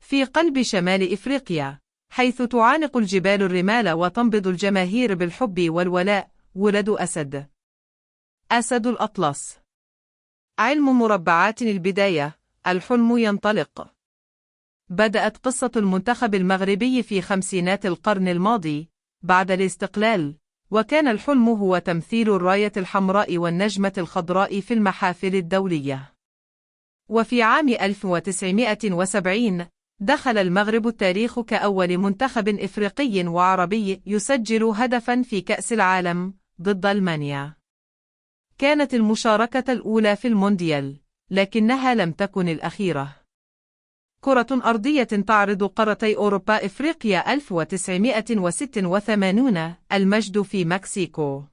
في قلب شمال إفريقيا، حيث تعانق الجبال الرمال وتنبض الجماهير بالحب والولاء، ولد أسد. أسد الأطلس. علم مربعات البداية، الحلم ينطلق. بدأت قصة المنتخب المغربي في خمسينات القرن الماضي بعد الاستقلال، وكان الحلم هو تمثيل الراية الحمراء والنجمة الخضراء في المحافل الدولية. وفي عام 1970 دخل المغرب التاريخ كأول منتخب إفريقي وعربي يسجل هدفاً في كأس العالم ضد ألمانيا. كانت المشاركة الأولى في المونديال، لكنها لم تكن الأخيرة. كرة أرضية تعرض قارتي أوروبا إفريقيا 1986، المجد في مكسيكو.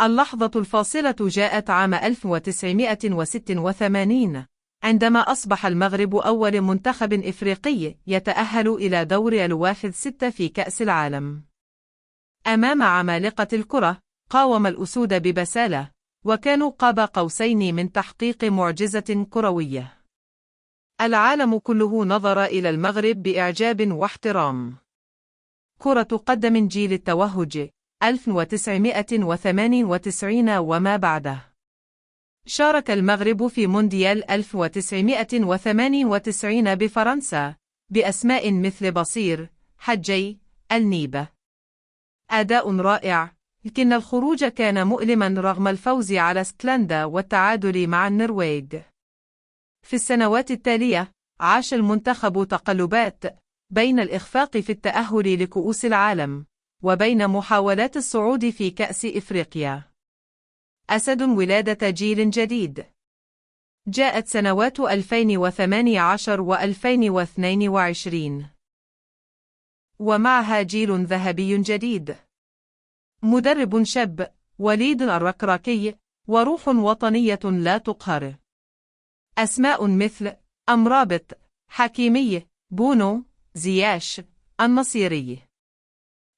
اللحظة الفاصلة جاءت عام 1986، عندما أصبح المغرب أول منتخب إفريقي يتأهل إلى دور ال1/6 في كأس العالم. أمام عمالقة الكرة، قاوم الأسود ببسالة، وكانوا قاب قوسين من تحقيق معجزة كروية. العالم كله نظر إلى المغرب بإعجاب واحترام. كرة قدم جيل التوهج 1998 وما بعده. شارك المغرب في مونديال 1998 بفرنسا بأسماء مثل بصير، حجي، النيبة. أداء رائع، لكن الخروج كان مؤلما رغم الفوز على اسكتلندا والتعادل مع النرويج. في السنوات التالية، عاش المنتخب تقلبات بين الإخفاق في التأهل لكؤوس العالم وبين محاولات الصعود في كأس إفريقيا. أسد ولادة جيل جديد. جاءت سنوات 2018 و2022، ومعها جيل ذهبي جديد. مدرب شاب، وليد الركراكي، وروح وطنية لا تقهر. أسماء مثل أمرابط، حكيمي، بونو، زياش، النصيري.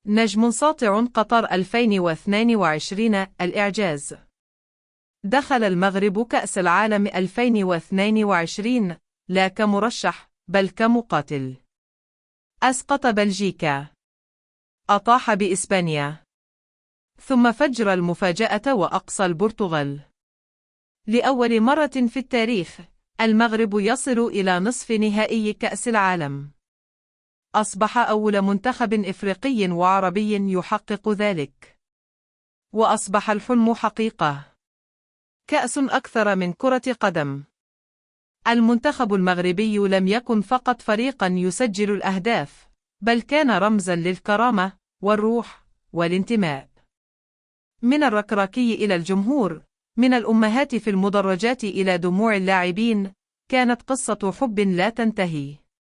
نجم ساطع قطر 2022، الإعجاز. دخل المغرب كأس العالم 2022 لا كمرشح بل كمقاتل. أسقط بلجيكا. أطاح بإسبانيا. ثم فجر المفاجأة وأقصى البرتغال. لأول مرة في التاريخ، المغرب يصل إلى نصف نهائي كأس العالم. أصبح أول منتخب إفريقي وعربي يحقق ذلك. وأصبح الحلم حقيقة. كأس أكثر من كرة قدم. المنتخب المغربي لم يكن فقط فريقا يسجل الأهداف، بل كان رمزا للكرامة والروح والانتماء. من الركراكي إلى الجمهور، من الأمهات في المدرجات إلى دموع اللاعبين، كانت قصة حب لا تنتهي.